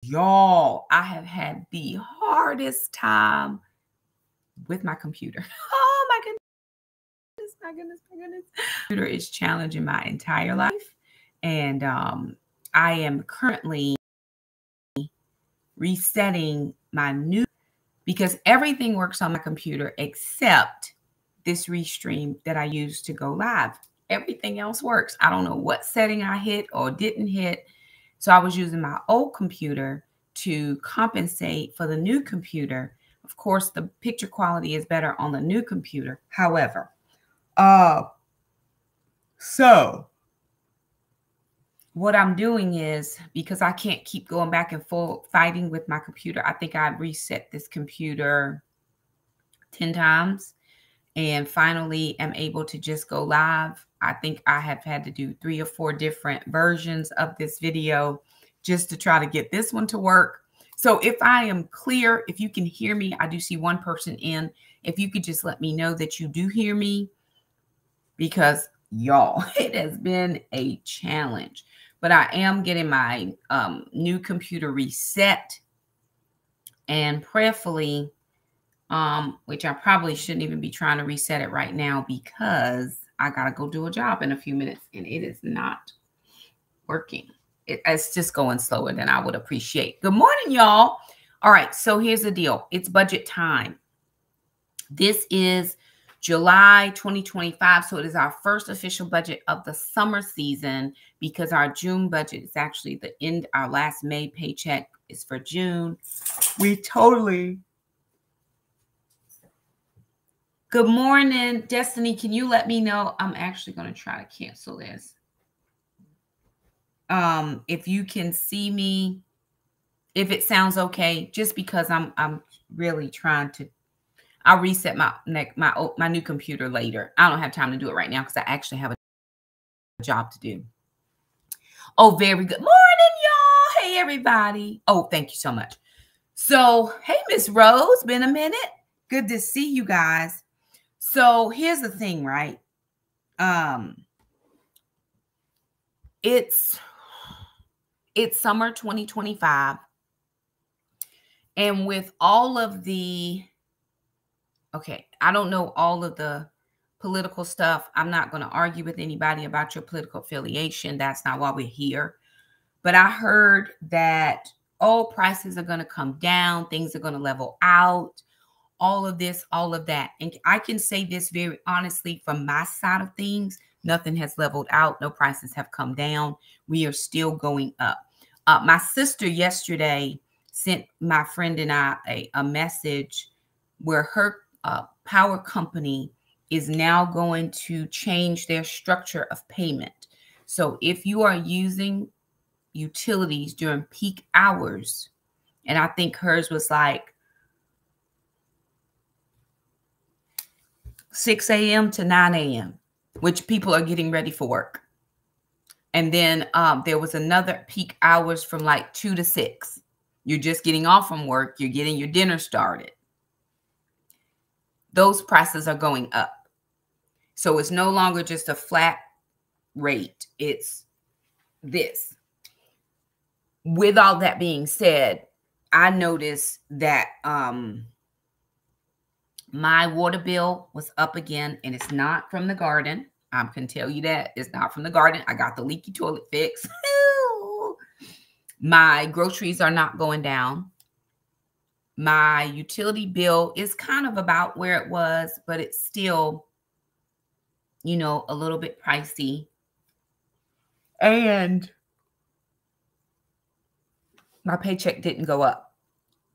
Y'all, I have had the hardest time with my computer. Oh my goodness, my goodness, my goodness. Computer is challenging my entire life. And I am currently resetting my new, because everything works on my computer except this restream that I use to go live. Everything else works. I don't know what setting I hit or didn't hit. So I was using my old computer to compensate for the new computer. Of course, the picture quality is better on the new computer. However, so what I'm doing is, because I can't keep going back and forth fighting with my computer, I think I reset this computer 10 times and finally am able to just go live. I think I have had to do 3 or 4 different versions of this video just to try to get this one to work. So if I am clear, if you can hear me, I do see one person in. If you could just let me know that you do hear me, because y'all, it has been a challenge. But I am getting my new computer reset, and prayerfully, which I probably shouldn't even be trying to reset it right now because I got to go do a job in a few minutes and it is not working. It's just going slower than I would appreciate. Good morning, y'all. All right, so here's the deal. It's budget time. This is July 2025, so it is our first official budget of the summer season, because our June budget is actually the end. Our last May paycheck is for June. We totally... Good morning, Destiny. Can you let me know? I'm actually going to try to cancel this. If you can see me, if it sounds okay, just because I'm really trying to. I'll reset my new computer later. I don't have time to do it right now because I actually have a job to do. Oh, very good morning, y'all. Hey, everybody. Oh, thank you so much. So, hey, Miss Rose, been a minute. Good to see you guys. So here's the thing, right? It's summer 2025. And with all of the, okay, I don't know all of the political stuff. I'm not going to argue with anybody about your political affiliation. That's not why we're here. But I heard that, oh, prices are going to come down. Things are going to level out. All of this, all of that. And I can say this very honestly from my side of things. Nothing has leveled out. No prices have come down. We are still going up. My sister yesterday sent my friend and I a message where her power company is now going to change their structure of payment. So if you are using utilities during peak hours, and I think hers was like 6 a.m. to 9 a.m., which people are getting ready for work. And then there was another peak hours from like 2 to 6. You're just getting off from work. You're getting your dinner started. Those prices are going up. So it's no longer just a flat rate. It's this. With all that being said, I noticed that my water bill was up again, and it's not from the garden. I can tell you that. It's not from the garden. I got the leaky toilet fixed. My groceries are not going down. My utility bill is kind of about where it was, but it's still, you know, a little bit pricey. And my paycheck didn't go up.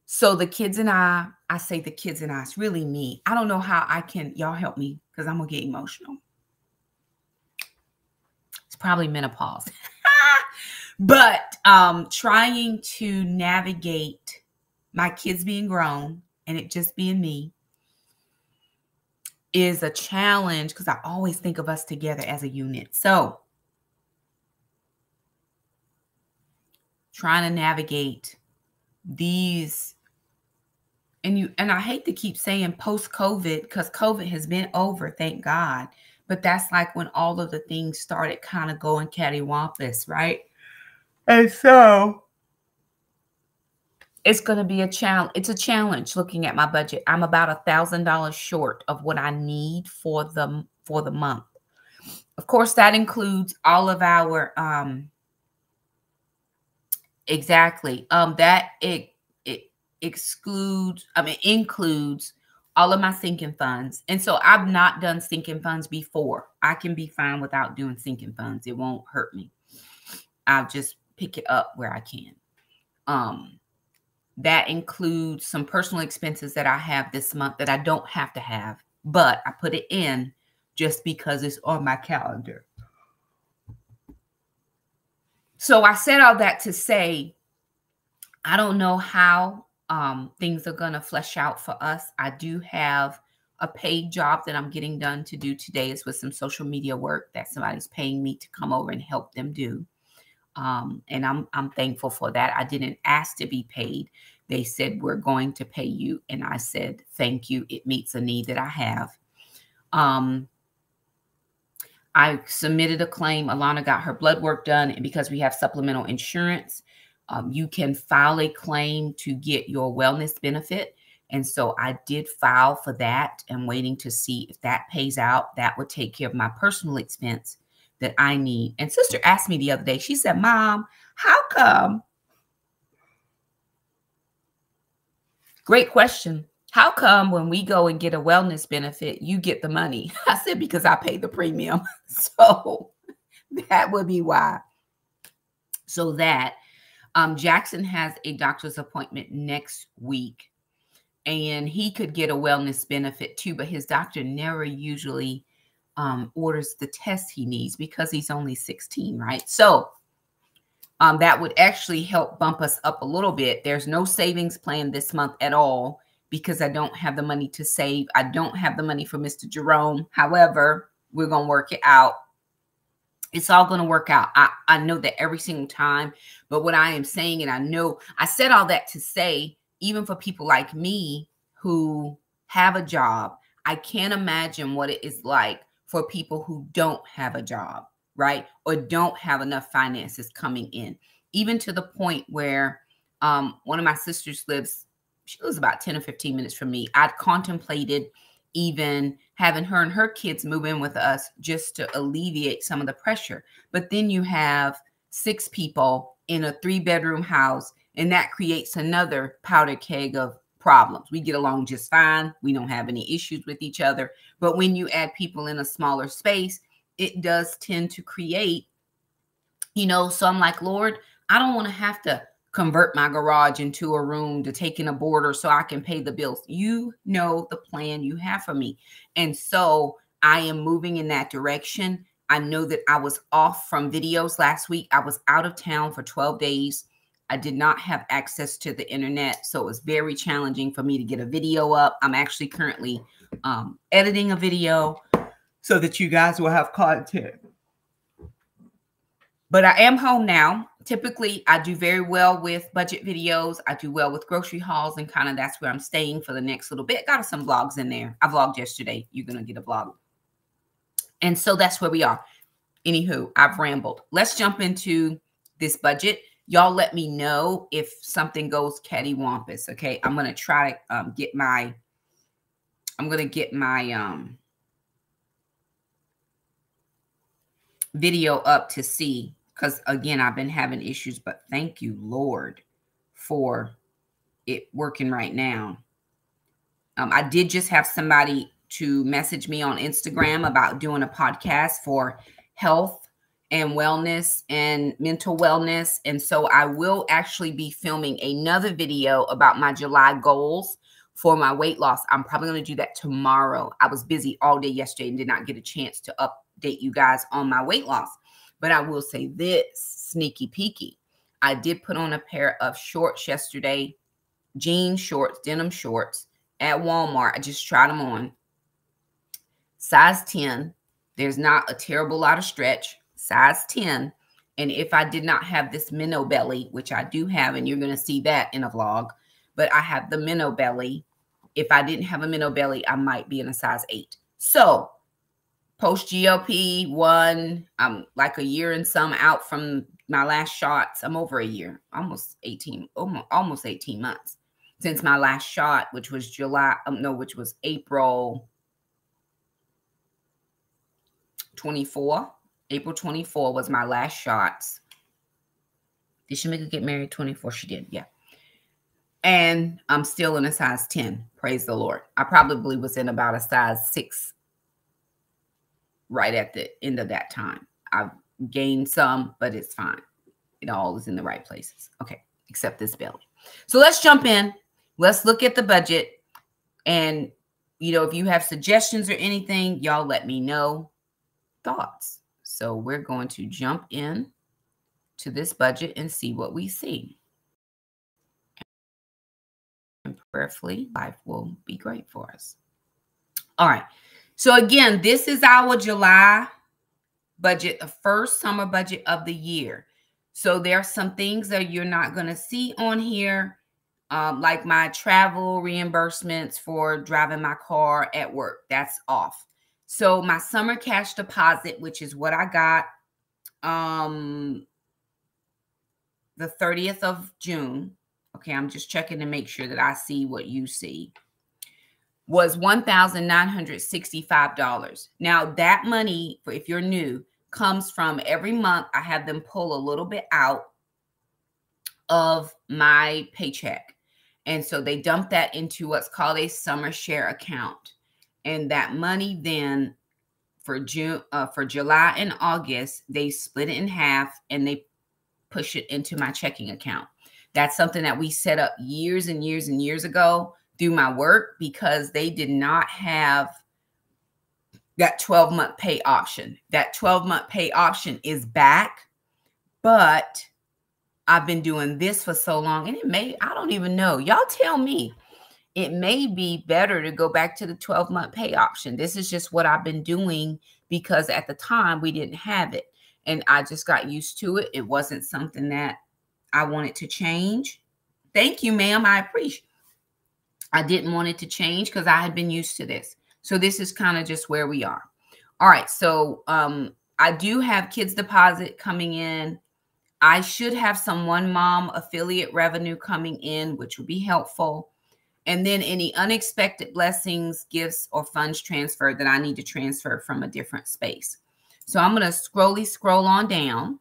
So the kids and I say the kids and I, it's really me. I don't know how I can, y'all help me because I'm going to get emotional. It's probably menopause. But trying to navigate my kids being grown and it just being me is a challenge because I always think of us together as a unit. So trying to navigate these, and I hate to keep saying post-COVID because COVID has been over, thank God. But that's like when all of the things started kind of going cattywampus, right? And so It's going to be a challenge. It's a challenge looking at my budget. I'm about $1,000 short of what I need for the month. Of course, that includes all of our exactly. That it excludes, includes all of my sinking funds. And so I've not done sinking funds before. I can be fine without doing sinking funds. It won't hurt me. I'll just pick it up where I can. That includes some personal expenses that I have this month that I don't have to have, but I put it in just because it's on my calendar. So I said all that to say, I don't know how things are going to flesh out for us. I do have a paid job that I'm getting done to do today. It's with some social media work that somebody's paying me to come over and help them do. And I'm thankful for that. I didn't ask to be paid. They said, we're going to pay you. And I said, thank you. It meets a need that I have. I submitted a claim. Alana got her blood work done. And because we have supplemental insurance, you can file a claim to get your wellness benefit. And so I did file for that and waiting to see if that pays out. That would take care of my personal expense that I need. And sister asked me the other day, she said, Mom, how come? Great question. How come when we go and get a wellness benefit, you get the money? I said, because I pay the premium. So that would be why. So that Jackson has a doctor's appointment next week and he could get a wellness benefit too, but his doctor never usually orders the test he needs because he's only 16, right? So that would actually help bump us up a little bit. There's no savings plan this month at all because I don't have the money to save. I don't have the money for Mr. Jerome. However, we're going to work it out. It's all going to work out. I know that every single time, but what I am saying, and I know I said all that to say, even for people like me who have a job, I can't imagine what it is like for people who don't have a job, right? Or don't have enough finances coming in, even to the point where one of my sisters she lives about 10 or 15 minutes from me. I'd contemplated even having her and her kids move in with us just to alleviate some of the pressure. But then you have 6 people in a 3-bedroom house, and that creates another powder keg of problems. We get along just fine. We don't have any issues with each other. But when you add people in a smaller space, it does tend to create, so I'm like, Lord, I don't want to have to convert my garage into a room to take in a boarder so I can pay the bills. You know the plan you have for me. And so I am moving in that direction. I know that I was off from videos last week. I was out of town for 12 days. I did not have access to the internet. So it was very challenging for me to get a video up. I'm actually currently editing a video so that you guys will have content. But I am home now. Typically, I do very well with budget videos. I do well with grocery hauls, and kind of that's where I'm staying for the next little bit. Got some vlogs in there. I vlogged yesterday. You're going to get a vlog. And so that's where we are. Anywho, I've rambled. Let's jump into this budget. Y'all let me know if something goes cattywampus, okay? I'm going to try to get my video up to see, because again, I've been having issues, but thank you, Lord, for it working right now. I did just have somebody to message me on Instagram about doing a podcast for health and wellness and mental wellness. And so I will actually be filming another video about my July goals for my weight loss. I'm probably going to do that tomorrow. I was busy all day yesterday and did not get a chance to update you guys on my weight loss. But I will say this, sneaky peeky. I did put on a pair of shorts yesterday, jean shorts, denim shorts at Walmart. I just tried them on. Size 10. There's not a terrible lot of stretch. Size 10. And if I did not have this minnow belly, which I do have, and you're going to see that in a vlog, but I have the minnow belly. If I didn't have a minnow belly, I might be in a size 8. So post GLP-1. I'm like a year and some out from my last shots. I'm over a year, almost 18 months since my last shot, which was which was April 24. April 24 was my last shots. Did Shamika get married 24? She did, yeah. And I'm still in a size 10. Praise the Lord. I probably was in about a size 6 right at the end of that time. I've gained some, but it's fine. It all is in the right places. Okay, except this belly. So let's jump in. Let's look at the budget. And, you know, if you have suggestions or anything, y'all let me know. Thoughts. So we're going to jump in to this budget and see what we see. And prayerfully, life will be great for us. All right. So again, this is our July budget, the first summer budget of the year. So there are some things that you're not going to see on here, like my travel reimbursements for driving my car at work. That's off. So my summer cash deposit, which is what I got the 30th of June. Okay, I'm just checking to make sure that I see what you see. Was $1,965. Now that money, if you're new, comes from every month. I have them pull a little bit out of my paycheck. And so they dump that into what's called a summer share account. And that money then for July and August, they split it in half and they push it into my checking account. That's something that we set up years and years and years ago through my work because they did not have that 12-month pay option. That 12-month pay option is back, but I've been doing this for so long and I don't even know. Y'all tell me. It may be better to go back to the 12-month pay option. This is just what I've been doing because at the time we didn't have it. And I just got used to it. It wasn't something that I wanted to change. Thank you, ma'am. I appreciate it. I didn't want it to change because I had been used to this. So this is kind of just where we are. All right. So I do have kids deposit coming in. I should have some One Mom affiliate revenue coming in, which would be helpful. And then any unexpected blessings, gifts, or funds transferred that I need to transfer from a different space. So I'm going to scroll on down.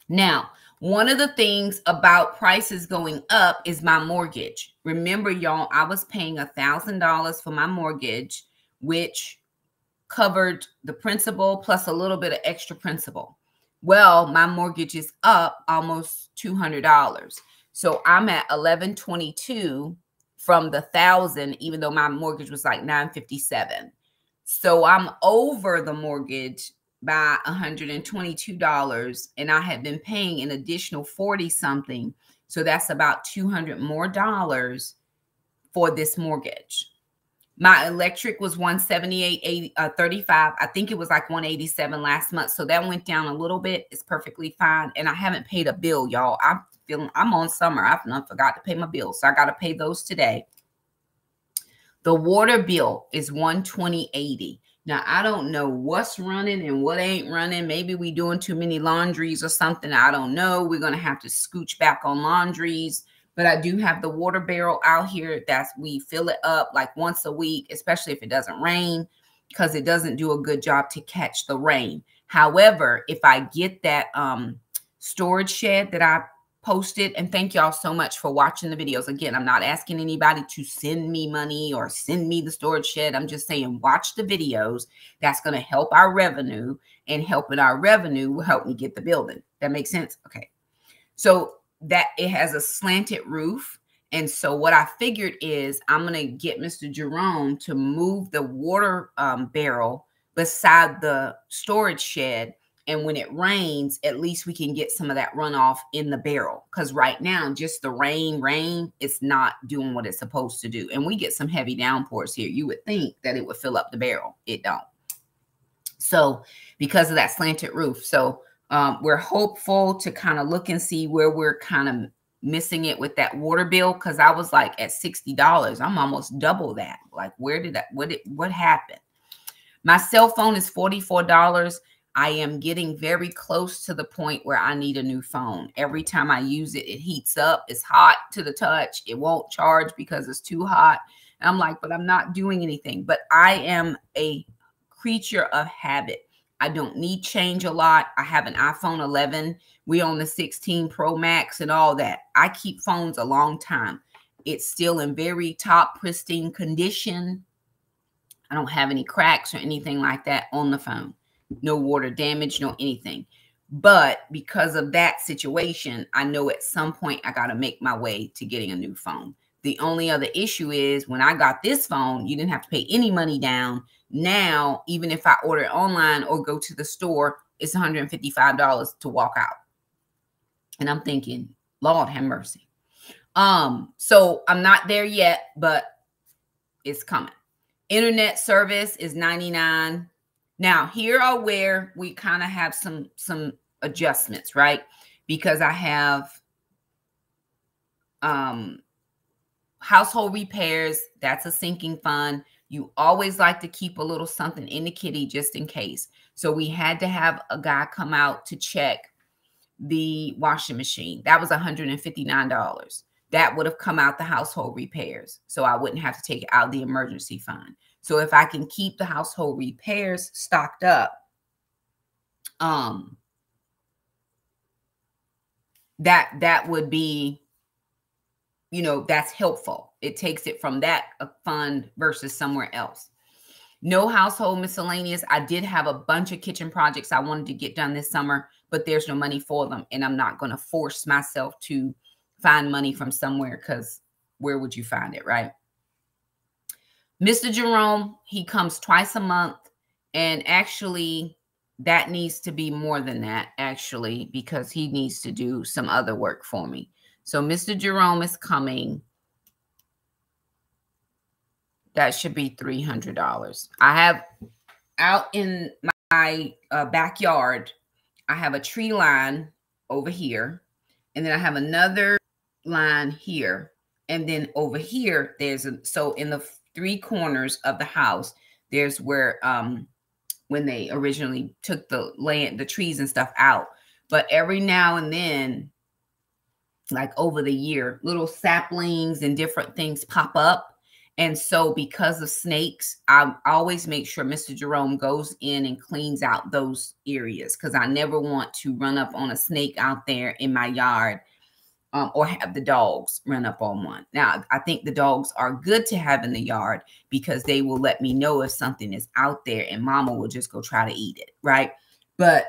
Now, one of the things about prices going up is my mortgage. Remember, y'all, I was paying $1,000 for my mortgage, which covered the principal plus a little bit of extra principal. Well, my mortgage is up almost $200. So I'm at $1,122 from the $1,000, even though my mortgage was like $957. So I'm over the mortgage by $122, and I had been paying an additional 40 something. So that's about $200 more for this mortgage. My electric was $178.35. I think it was like $187 last month. So that went down a little bit. It's perfectly fine. And I haven't paid a bill, y'all. I'm on summer. I've not forgot to pay my bills. So I got to pay those today. The water bill is $120.80. Now, I don't know what's running and what ain't running. Maybe we doing too many laundries or something. I don't know. We're going to have to scooch back on laundries. But I do have the water barrel out here we fill it up like once a week, especially if it doesn't rain, because it doesn't do a good job to catch the rain. However, if I get that storage shed that I posted, and thank y'all so much for watching the videos. Again, I'm not asking anybody to send me money or send me the storage shed. I'm just saying watch the videos. That's going to help our revenue, and helping our revenue will help me get the building. That makes sense? Okay. So that it has a slanted roof. And so what I figured is I'm going to get Mr. Jerome to move the water barrel beside the storage shed. And when it rains, at least we can get some of that runoff in the barrel. Because right now, just the rain, it's not doing what it's supposed to do. And we get some heavy downpours here. You would think that it would fill up the barrel. It don't. So because of that slanted roof. So we're hopeful to kind of look and see where we're kind of missing it with that water bill. Because I was like at $60. I'm almost double that. Like, what happened? My cell phone is $44. I am getting very close to the point where I need a new phone. Every time I use it, it heats up. It's hot to the touch. It won't charge because it's too hot. And I'm like, but I'm not doing anything. But I am a creature of habit. I don't need change a lot. I have an iPhone 11. We own the 16 Pro Max and all that. I keep phones a long time. It's still in very top pristine condition. I don't have any cracks or anything like that on the phone. No water damage, no anything. But because of that situation, I know at some point I got to make my way to getting a new phone. The only other issue is when I got this phone, you didn't have to pay any money down. Now, even if I order it online or go to the store, it's $155 to walk out. And I'm thinking, Lord have mercy. So I'm not there yet, but it's coming. Internet service is $99. Now, here are where we kind of have some adjustments, right? Because I have household repairs. That's a sinking fund. You always like to keep a little something in the kitty just in case. So we had to have a guy come out to check the washing machine. That was $159. That would have come out the household repairs. So I wouldn't have to take it out of the emergency fund. So if I can keep the household repairs stocked up, that would be, you know, that's helpful. It takes it from that fund versus somewhere else. No household miscellaneous. I did have a bunch of kitchen projects I wanted to get done this summer, but there's no money for them. And I'm not going to force myself to find money from somewhere, because where would you find it, right? Mr. Jerome, he comes twice a month. And actually, that needs to be more than that, actually, because he needs to do some other work for me. So Mr. Jerome is coming. That should be $300. I have out in my backyard, I have a tree line over here. And then I have another line here. And then over here, there's so in the three corners of the house, there's where when they originally took the land, the trees and stuff out. But every now and then, like over the year, little saplings and different things pop up. And so because of snakes, I always make sure Mr. Jerome goes in and cleans out those areas, because I never want to run up on a snake out there in my yard, or have the dogs run up on one. Now, I think the dogs are good to have in the yard because they will let me know if something is out there, and mama will just go try to eat it, right? But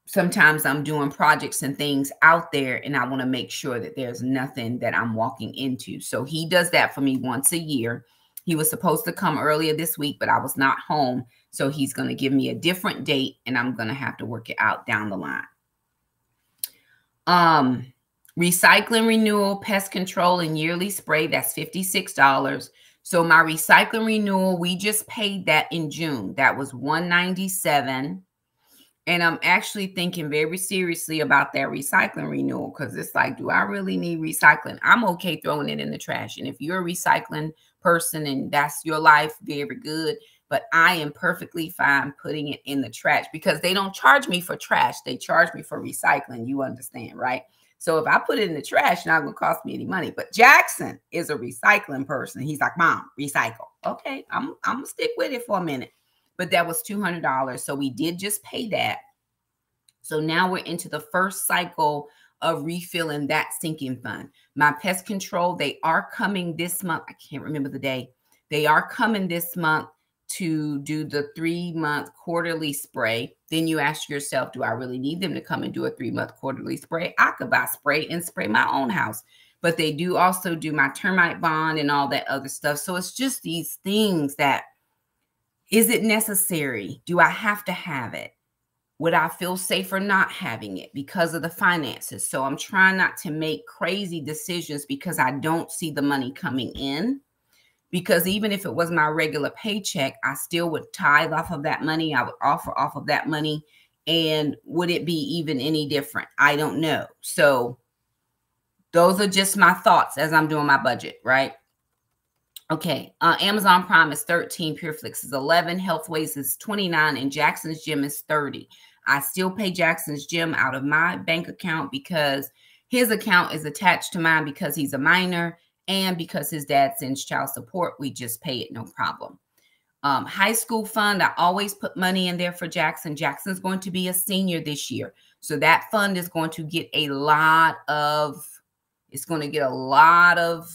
sometimes I'm doing projects and things out there, and I want to make sure that there's nothing that I'm walking into. So he does that for me once a year. He was supposed to come earlier this week, but I was not home. So he's going to give me a different date, and I'm going to have to work it out down the line. Recycling renewal, pest control, and yearly spray, that's $56. So my recycling renewal, we just paid that in June. That was $197. And I'm actually thinking very seriously about that recycling renewal, because it's like, do I really need recycling? I'm okay throwing it in the trash. And if you're a recycling person and that's your life, very good. But I am perfectly fine putting it in the trash, because they don't charge me for trash. They charge me for recycling. You understand, right? So if I put it in the trash, it's not going to cost me any money. But Jackson is a recycling person. He's like, Mom, recycle. Okay, I'm going to stick with it for a minute. But that was $200. So we did just pay that. So now we're into the first cycle of refilling that sinking fund. My pest control, they are coming this month. I can't remember the day. They are coming this month to do the 3-month quarterly spray. Then you ask yourself, do I really need them to come and do a 3-month quarterly spray? I could buy spray and spray my own house. But they do also do my termite bond and all that other stuff. So it's just these things that, is it necessary? Do I have to have it? Would I feel safer not having it because of the finances? So I'm trying not to make crazy decisions because I don't see the money coming in. Because even if it was my regular paycheck, I still would tithe off of that money. I would offer off of that money. And would it be even any different? I don't know. So those are just my thoughts as I'm doing my budget, right? Okay, Amazon Prime is 13, PureFlix is 11, Healthways is 29, and Jackson's Gym is 30. I still pay Jackson's Gym out of my bank account because his account is attached to mine because he's a minor and because his dad sends child support. We just pay it, no problem. High school fund, I always put money in there for Jackson. Jackson's going to be a senior this year. So that fund is going to get a lot of, it's going to get a lot of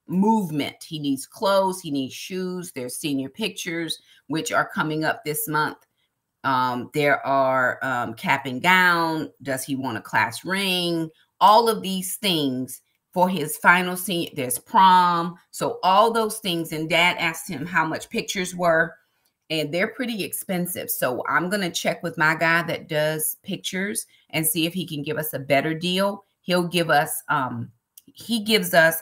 movement. He needs clothes, he needs shoes. There's senior pictures, which are coming up this month. There are cap and gown. Does he want a class ring? All of these things for his final senior. There's prom. So all those things. And dad asked him how much pictures were, and they're pretty expensive. So I'm going to check with my guy that does pictures and see if he can give us a better deal. He'll give us, he gives us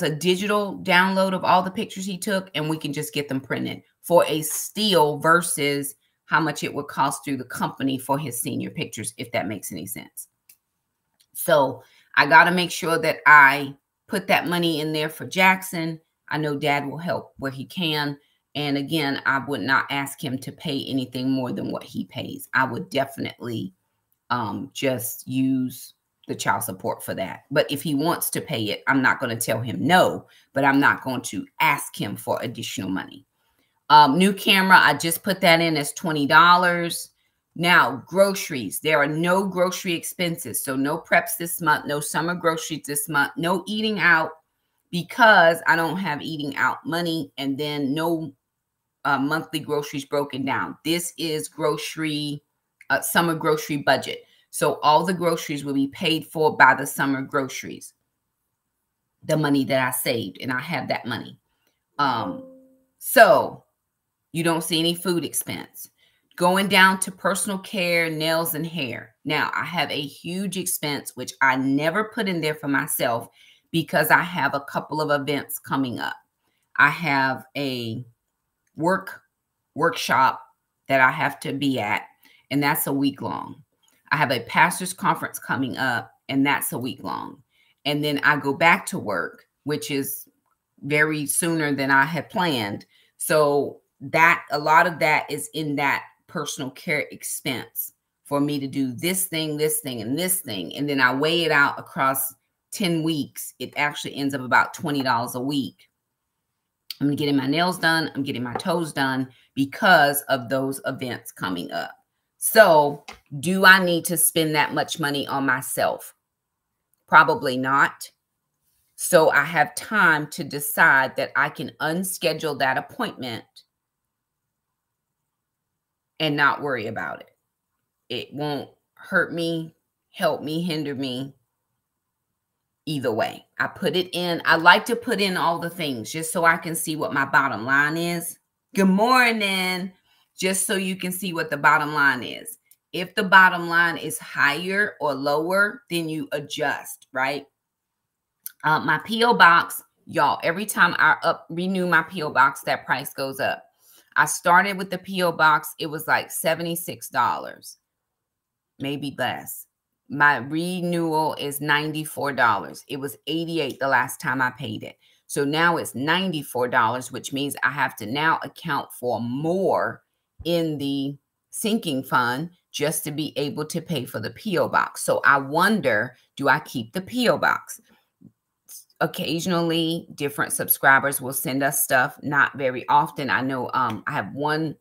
a digital download of all the pictures he took, and we can just get them printed for a steal versus how much it would cost through the company for his senior pictures, if that makes any sense. So I got to make sure that I put that money in there for Jackson. I know dad will help where he can. And again, I would not ask him to pay anything more than what he pays. I would definitely just use the child support for that. But if he wants to pay it, I'm not going to tell him no, but I'm not going to ask him for additional money. New camera, I just put that in as $20. Now, groceries, there are no grocery expenses. So no preps this month, no summer groceries this month, no eating out because I don't have eating out money, and then no monthly groceries broken down. This is grocery, summer grocery budget. So all the groceries will be paid for by the summer groceries, the money that I saved, and I have that money. So you don't see any food expense. Going down to personal care, nails and hair. Now, I have a huge expense, which I never put in there for myself because I have a couple of events coming up. I have a workshop that I have to be at, and that's a week long. I have a pastor's conference coming up, and that's a week long. And then I go back to work, which is very sooner than I had planned. So that a lot of that is in that personal care expense for me to do this thing, and this thing. And then I weigh it out across 10 weeks. It actually ends up about $20 a week. I'm getting my nails done. I'm getting my toes done because of those events coming up. So do I need to spend that much money on myself? Probably not. So I have time to decide that I can unschedule that appointment and not worry about it. It won't hurt me, help me, hinder me. Either way, I put it in. I like to put in all the things just so I can see what my bottom line is. Good morning. Just so you can see what the bottom line is. If the bottom line is higher or lower, then you adjust, right? My P.O. box, y'all, every time I renew my P.O. box, that price goes up. I started with the P.O. box. It was like $76, maybe less. My renewal is $94. It was $88 the last time I paid it. So now it's $94, which means I have to now account for more in the sinking fund just to be able to pay for the P.O. box. So I wonder, do I keep the P.O. box? Occasionally, different subscribers will send us stuff. Not very often. I know I have one,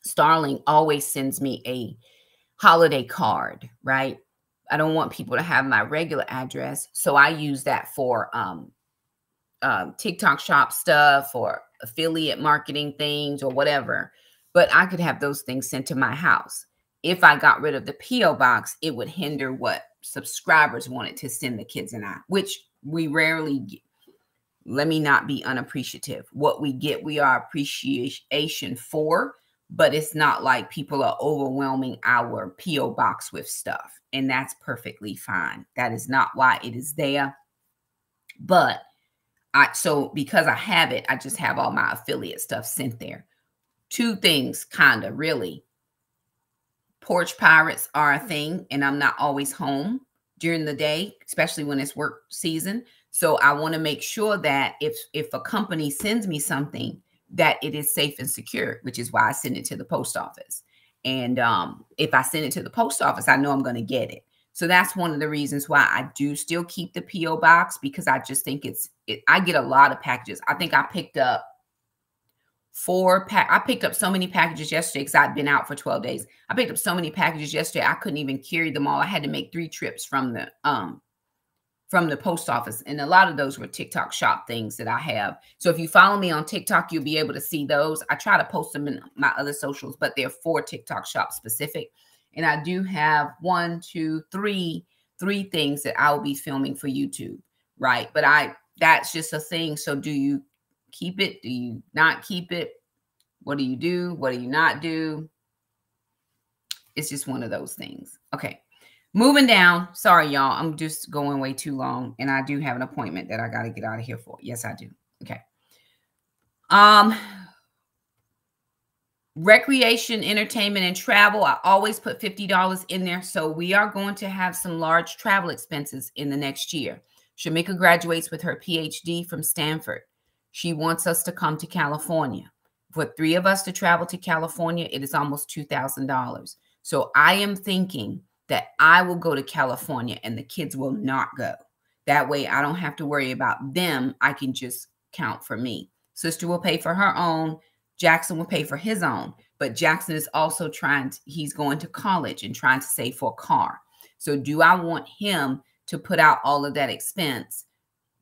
Starling always sends me a holiday card, right? I don't want people to have my regular address. So I use that for TikTok shop stuff or affiliate marketing things or whatever. But I could have those things sent to my house. If I got rid of the P.O. box, it would hinder what subscribers wanted to send the kids and I, which we rarely get. Let me not be unappreciative. What we get, we are appreciation for, but it's not like people are overwhelming our P.O. box with stuff. And that's perfectly fine. That is not why it is there. But so because I have it, I just have all my affiliate stuff sent there. Two things, kind of, really. Porch pirates are a thing, and I'm not always home during the day, especially when it's work season. So I want to make sure that if a company sends me something, that it is safe and secure, which is why I send it to the post office. And if I send it to the post office, I know I'm going to get it. So that's one of the reasons why I do still keep the P.O. box, because I just think I get a lot of packages. I think I picked up I picked up so many packages yesterday because I'd been out for 12 days. I picked up so many packages yesterday, I couldn't even carry them all. I had to make 3 trips from the post office. And a lot of those were TikTok shop things that I have. So if you follow me on TikTok, you'll be able to see those. I try to post them in my other socials, but they're for TikTok shop specific. And I do have 1, 2, 3 things that I will be filming for YouTube, right? But that's just a thing. So do you keep it? Do you not keep it? What do you do? What do you not do? It's just one of those things. Okay. Moving down. Sorry, y'all. I'm just going way too long. And I do have an appointment that I got to get out of here for. Yes, I do. Okay. Recreation, entertainment, and travel. I always put $50 in there. So we are going to have some large travel expenses in the next year. Shamika graduates with her PhD from Stanford. She wants us to come to California. For 3 of us to travel to California, it is almost $2,000. So I am thinking that I will go to California and the kids will not go. That way I don't have to worry about them. I can just count for me. Sister will pay for her own. Jackson will pay for his own. But Jackson is also he's going to college and trying to save for a car. So do I want him to put out all of that expense?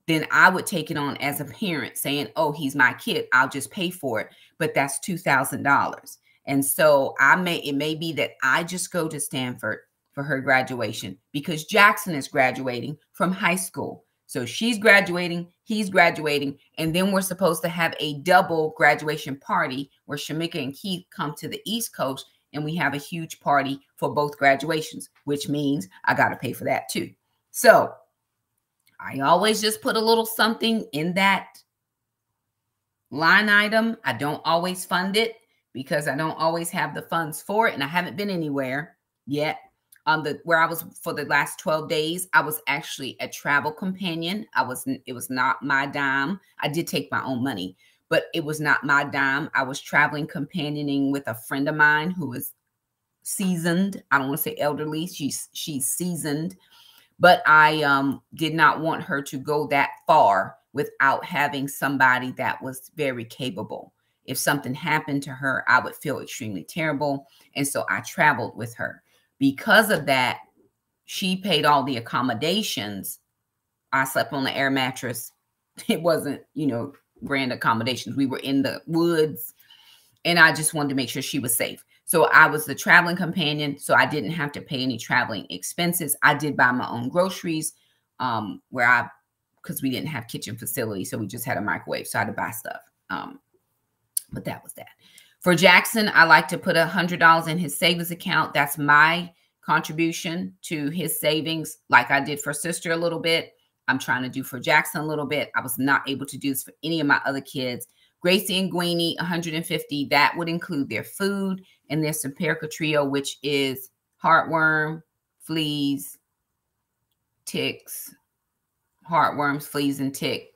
Then I would take it on as a parent saying, oh, he's my kid, I'll just pay for it. But that's $2,000. And so it may be that I just go to Stanford for her graduation because Jackson is graduating from high school. So she's graduating, he's graduating, and then we're supposed to have a double graduation party where Shamika and Keith come to the East Coast and we have a huge party for both graduations, which means I got to pay for that too. So I always just put a little something in that line item. I don't always fund it because I don't always have the funds for it. And I haven't been anywhere yet. Where I was for the last 12 days, I was actually a travel companion. It was not my dime. I did take my own money, but it was not my dime. I was traveling companioning with a friend of mine who is seasoned. I don't want to say elderly. She's seasoned. But I did not want her to go that far without having somebody that was very capable. If something happened to her, I would feel extremely terrible. And so I traveled with her. Because of that, she paid all the accommodations. I slept on the air mattress. It wasn't, grand accommodations. We were in the woods. And I just wanted to make sure she was safe. So I was the traveling companion, so I didn't have to pay any traveling expenses. I did buy my own groceries because we didn't have kitchen facility, so we just had a microwave, so I had to buy stuff. But that was that. For Jackson, I like to put $100 in his savings account. That's my contribution to his savings, like I did for sister a little bit. I'm trying to do for Jackson a little bit. I was not able to do this for any of my other kids. Gracie and Greenie, $150. That would include their food and their Simparica Trio, which is heartworm, fleas, ticks, heartworms, fleas, and tick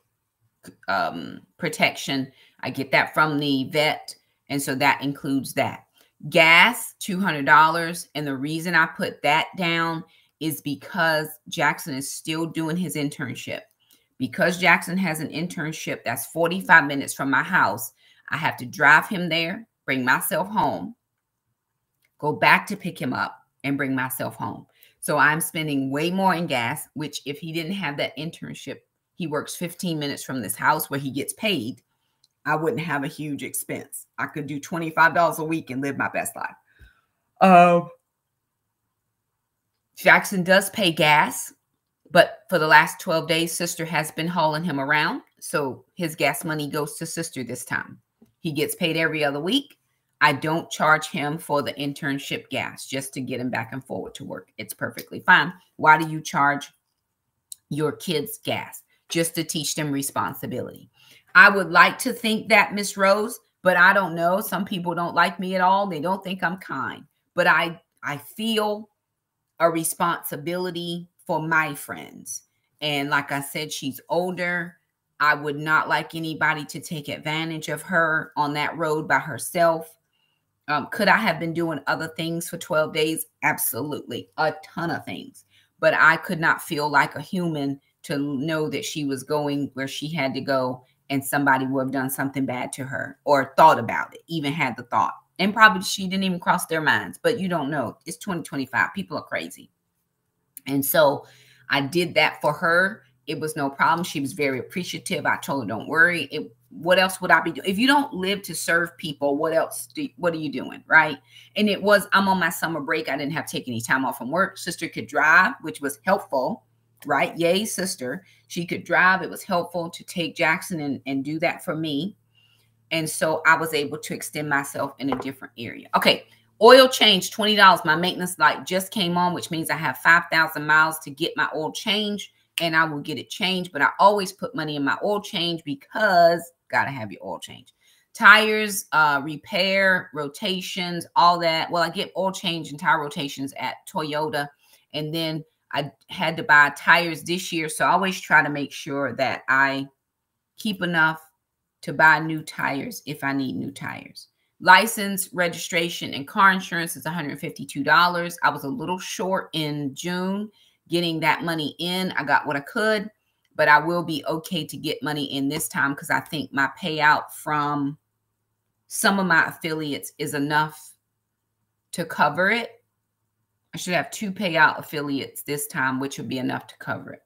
protection. I get that from the vet, and so that includes that. Gas, $200. And the reason I put that down is because Jackson is still doing his internship. Because Jackson has an internship that's 45 minutes from my house, I have to drive him there, bring myself home, go back to pick him up, and bring myself home. So I'm spending way more in gas, which if he didn't have that internship, he works 15 minutes from this house where he gets paid, I wouldn't have a huge expense. I could do $25 a week and live my best life. Jackson does pay gas. But for the last 12 days, sister has been hauling him around. So his gas money goes to sister this time. He gets paid every other week. I don't charge him for the internship gas just to get him back and forward to work. It's perfectly fine. Why do you charge your kids gas? Just to teach them responsibility. I would like to think that, Miss Rose, but I don't know. Some people don't like me at all. They don't think I'm kind. But I feel a responsibility for my friends. And like I said, she's older. I would not like anybody to take advantage of her on that road by herself. Could I have been doing other things for 12 days? Absolutely. A ton of things. But I could not feel like a human to know that she was going where she had to go and somebody would have done something bad to her or thought about it, even had the thought. And probably she didn't even cross their minds, but you don't know. It's 2025. People are crazy. And so I did that for her. It was no problem. She was very appreciative. I told her, don't worry. What else would I be doing? If you don't live to serve people, what are you doing? Right. And I'm on my summer break. I didn't have to take any time off from work. Sister could drive, which was helpful. Right. Yay, sister. She could drive. It was helpful to take Jackson and do that for me. And so I was able to extend myself in a different area. Okay. Oil change, $20. My maintenance light just came on, which means I have 5,000 miles to get my oil change, and I will get it changed. But I always put money in my oil change because got to have your oil change. Tires, repair, rotations, all that. Well, I get oil change and tire rotations at Toyota. And then I had to buy tires this year. So I always try to make sure that I keep enough to buy new tires if I need new tires. License, registration, and car insurance is $152. I was a little short in June getting that money in. I got what I could, but I will be okay to get money in this time because I think my payout from some of my affiliates is enough to cover it. I should have 2 payout affiliates this time, which would be enough to cover it.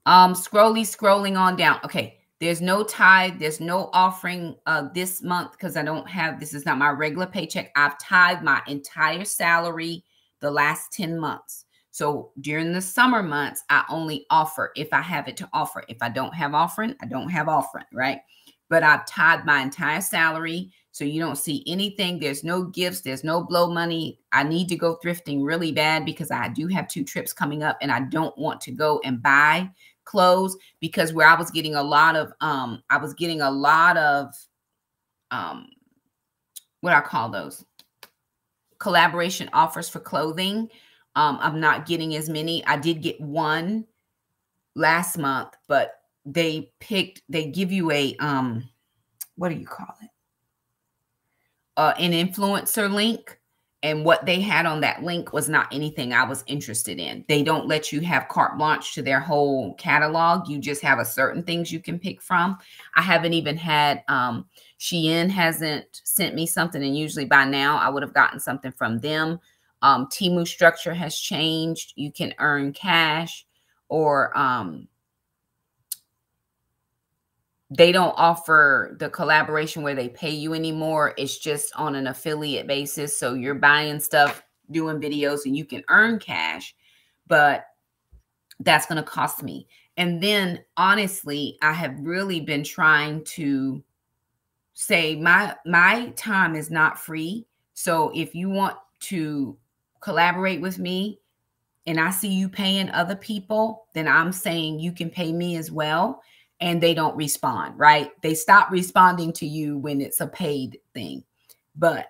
Scrolling on down. Okay. There's no tithe. There's no offering this month because I don't have, this is not my regular paycheck. I've tithed my entire salary the last 10 months. So during the summer months, I only offer if I have it to offer. If I don't have offering, I don't have offering, right? But I've tithed my entire salary. So you don't see anything. There's no gifts. There's no blow money. I need to go thrifting really bad because I do have 2 trips coming up and I don't want to go and buy clothes because where I was getting a lot of, what I call those collaboration offers for clothing. I'm not getting as many. I did get one last month, but they give you a, what do you call it? An influencer link. And what they had on that link was not anything I was interested in. They don't let you have carte blanche to their whole catalog. You just have a certain things you can pick from. I haven't even had, Shein hasn't sent me something. And usually by now I would have gotten something from them. Temu structure has changed. You can earn cash or, they don't offer the collaboration where they pay you anymore. It's just on an affiliate basis. So you're buying stuff, doing videos, and you can earn cash, but that's going to cost me. And then honestly, I have really been trying to say my time is not free. So if you want to collaborate with me and I see you paying other people, then I'm saying you can pay me as well. And they don't respond, right? They stop responding to you when it's a paid thing, but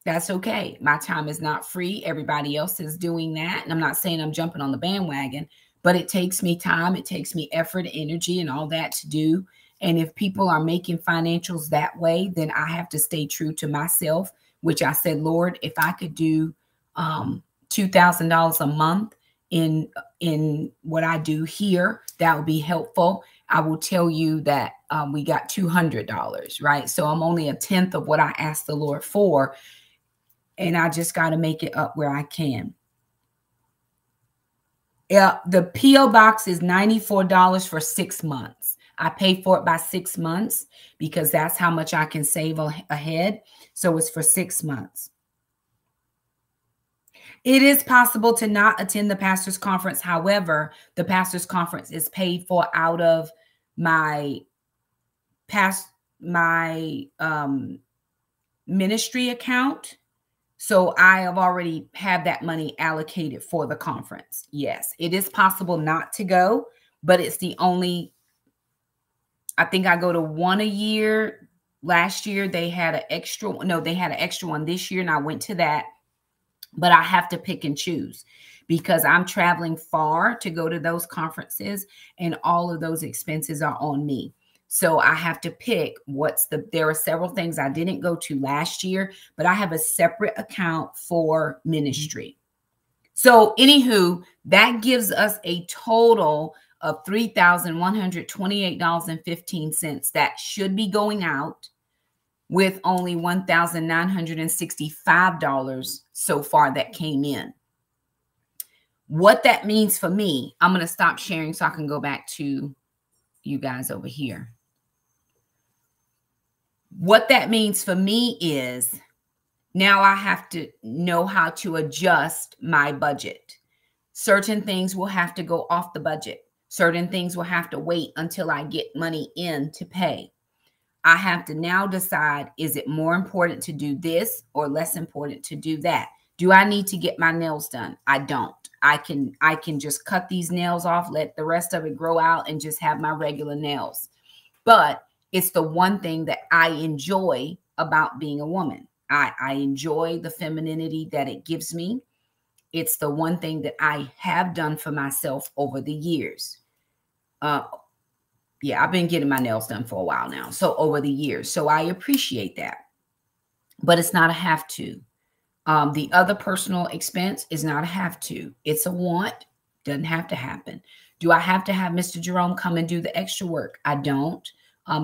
that's okay. My time is not free. Everybody else is doing that. And I'm not saying I'm jumping on the bandwagon, but it takes me time. It takes me effort, energy, and all that to do. And if people are making financials that way, then I have to stay true to myself, which I said, Lord, if I could do $2,000 a month in what I do here, that would be helpful. I will tell you that we got $200, right? So I'm only 1/10 of what I asked the Lord for, and I just got to make it up where I can. The P.O. box is $94 for 6 months. I pay for it by 6 months because that's how much I can save ahead. So it's for 6 months. It is possible to not attend the pastor's conference. However, the pastor's conference is paid for out of my ministry account. So I have already had that money allocated for the conference. Yes, it is possible not to go, but it's the only, I think I go to one a year. Last year they had an extra, no, they had an extra one this year and I went to that. But I have to pick and choose because I'm traveling far to go to those conferences, and all of those expenses are on me. So I have to pick there are several things I didn't go to last year, but I have a separate account for ministry. So anywho, that gives us a total of $3,128.15 that should be going out, with only $1,965 so far that came in. What that means for me, I'm going to stop sharing so I can go back to you guys over here. What that means for me is now I have to know how to adjust my budget. Certain things will have to go off the budget. Certain things will have to wait until I get money in to pay. I have to now decide, is it more important to do this or less important to do that? Do I need to get my nails done? I don't. I can just cut these nails off, let the rest of it grow out, and just have my regular nails. But it's the one thing that I enjoy about being a woman. I enjoy the femininity that it gives me. It's the one thing that I have done for myself over the years. Yeah, I've been getting my nails done for a while now. So over the years. So I appreciate that. But it's not a have to. The other personal expense is not a have to. It's a want. Doesn't have to happen. Do I have to have Mr. Jerome come and do the extra work? I don't.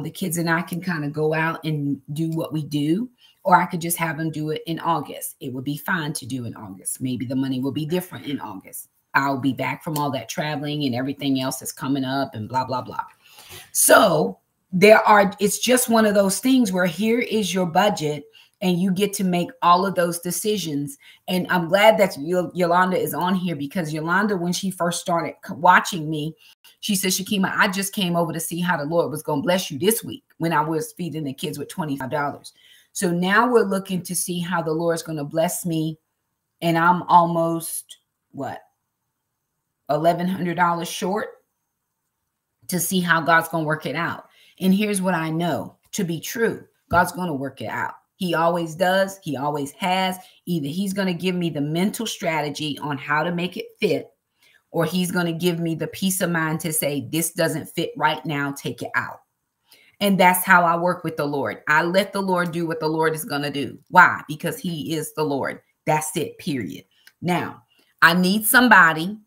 The kids and I can kind of go out and do what we do. Or I could just have them do it in August. It would be fine to do in August. Maybe the money will be different in August. I'll be back from all that traveling and everything else that's coming up and blah, blah, blah. So it's just one of those things where here is your budget and you get to make all of those decisions. And I'm glad that Yolanda is on here, because Yolanda, when she first started watching me, she said, Shakima, I just came over to see how the Lord was going to bless you this week when I was feeding the kids with $25. So now we're looking to see how the Lord's going to bless me. And I'm almost, $1,100 short to see how God's going to work it out. And here's what I know to be true. God's going to work it out. He always does. He always has. Either he's going to give me the mental strategy on how to make it fit, or he's going to give me the peace of mind to say, this doesn't fit right now, take it out. And that's how I work with the Lord. I let the Lord do what the Lord is going to do. Why? Because he is the Lord. That's it, period. Now, I need somebody,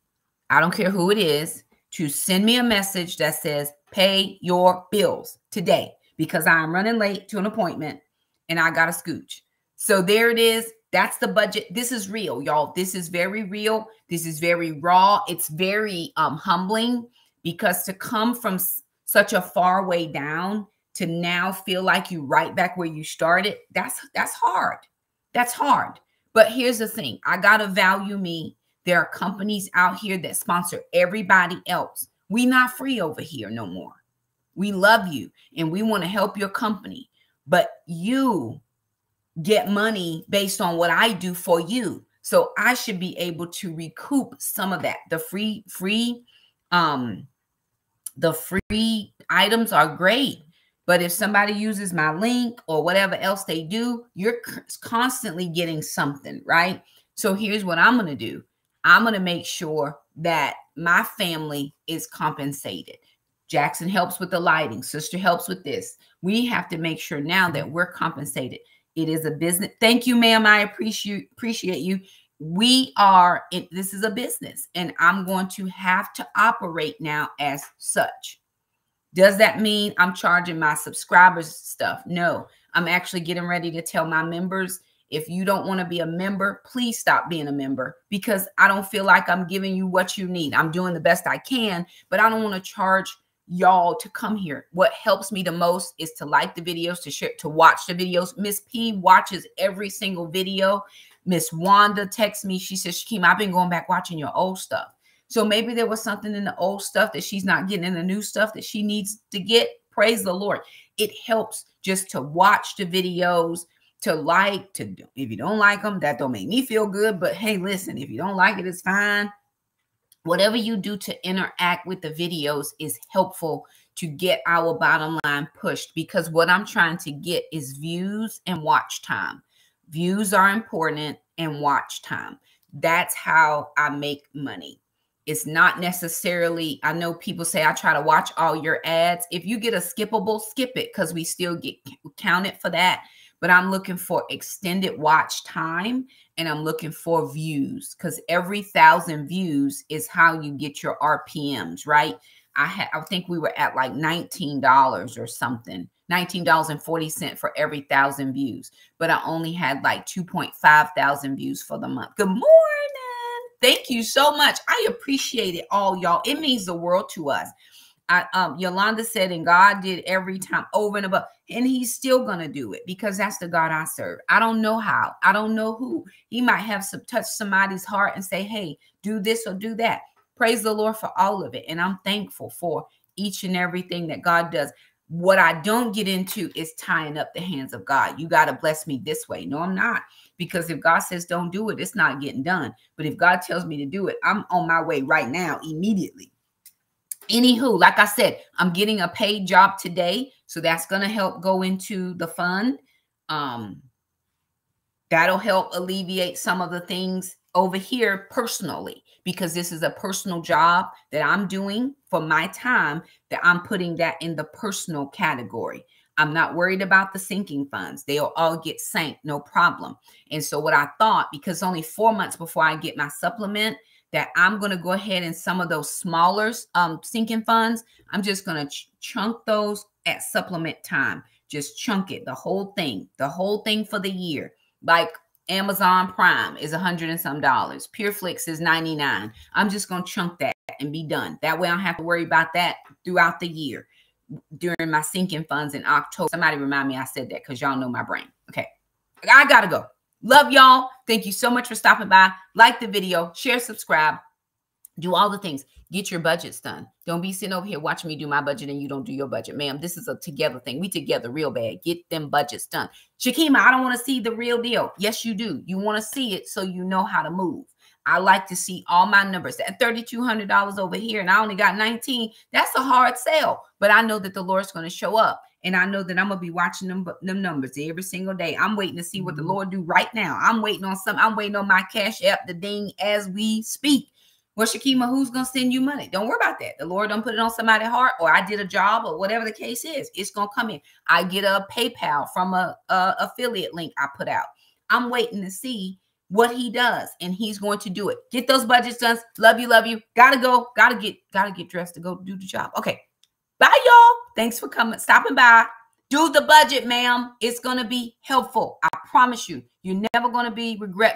I don't care who it is, to send me a message that says, pay your bills today, because I'm running late to an appointment and I got a scooch. So there it is. That's the budget. This is real, y'all. This is very real. This is very raw. It's very humbling, because to come from such a far way down to now feel like you right back where you started, that's hard. That's hard. But here's the thing. I got to value me. There are companies out here that sponsor everybody else. We not free over here no more. We love you and we want to help your company, but you get money based on what I do for you. So I should be able to recoup some of that. The free items are great, but if somebody uses my link or whatever else they do, you're constantly getting something, right? So here's what I'm going to do. I'm going to make sure that my family is compensated. Jackson helps with the lighting. Sister helps with this. We have to make sure now that we're compensated. It is a business. Thank you, ma'am. I appreciate you. This is a business, and I'm going to have to operate now as such. Does that mean I'm charging my subscribers stuff? No, I'm actually getting ready to tell my members, if you don't want to be a member, please stop being a member, because I don't feel like I'm giving you what you need. I'm doing the best I can, but I don't want to charge y'all to come here. What helps me the most is to like the videos, to share, to watch the videos. Miss P watches every single video. Miss Wanda texts me. She says, Shakima, I've been going back watching your old stuff. So maybe there was something in the old stuff that she's not getting in the new stuff that she needs to get. Praise the Lord. It helps just to watch the videos, to like, to do. If you don't like them, that don't make me feel good. But hey, listen, if you don't like it, it's fine. Whatever you do to interact with the videos is helpful to get our bottom line pushed, because what I'm trying to get is views and watch time. Views are important, and watch time. That's how I make money. It's not necessarily, I know people say I try to watch all your ads. If you get a skippable, skip it, because we still get counted for that. But I'm looking for extended watch time, and I'm looking for views, because every 1,000 views is how you get your RPMs, right? I think we were at like $19 or something, $19.40 for every 1,000 views. But I only had like 2.5 thousand views for the month. Good morning. Thank you so much. I appreciate it all, y'all. It means the world to us. Yolanda said, and God did every time over and above, and he's still going to do it, because that's the God I serve. I don't know how. I don't know who. He might have touch somebody's heart and say, hey, do this or do that. Praise the Lord for all of it. And I'm thankful for each and everything that God does. What I don't get into is tying up the hands of God. You got to bless me this way. No, I'm not. Because if God says don't do it, it's not getting done. But if God tells me to do it, I'm on my way right now, immediately. Anywho, like I said, I'm getting a paid job today. So that's going to help go into the fund. That'll help alleviate some of the things over here personally, because this is a personal job that I'm doing for my time, that I'm putting that in the personal category. I'm not worried about the sinking funds. They'll all get sank, no problem. And so what I thought, because only 4 months before I get my supplement, that I'm going to go ahead and some of those smaller sinking funds, I'm just going to chunk those at supplement time. Just chunk it, the whole thing for the year. Like Amazon Prime is $100 and some. PureFlix is $99. I'm just going to chunk that and be done. That way I don't have to worry about that throughout the year during my sinking funds in October. Somebody remind me I said that, because y'all know my brain. Okay, I got to go. Love y'all. Thank you so much for stopping by. Like the video, share, subscribe, do all the things. Get your budgets done. Don't be sitting over here watching me do my budget and you don't do your budget. Ma'am, this is a together thing. We together real bad. Get them budgets done. Shakima, I don't want to see the real deal. Yes, you do. You want to see it so you know how to move. I like to see all my numbers. At $3,200 over here and I only got 19, that's a hard sell. But I know that the Lord's going to show up. And I know that I'm going to be watching them numbers every single day. I'm waiting to see what the Lord do right now. I'm waiting on my Cash App to ding as we speak. Well, Shakima, who's going to send you money? Don't worry about that. The Lord don't put it on somebody's heart, or I did a job, or whatever the case is. It's going to come in. I get a PayPal from a affiliate link I put out. I'm waiting to see what he does, and he's going to do it. Get those budgets done. Love you, love you. Gotta go. Gotta get dressed to go do the job. Okay. Bye, y'all. Thanks for coming, stopping by. Do the budget, ma'am. It's going to be helpful. I promise you. You're never going to be regretful.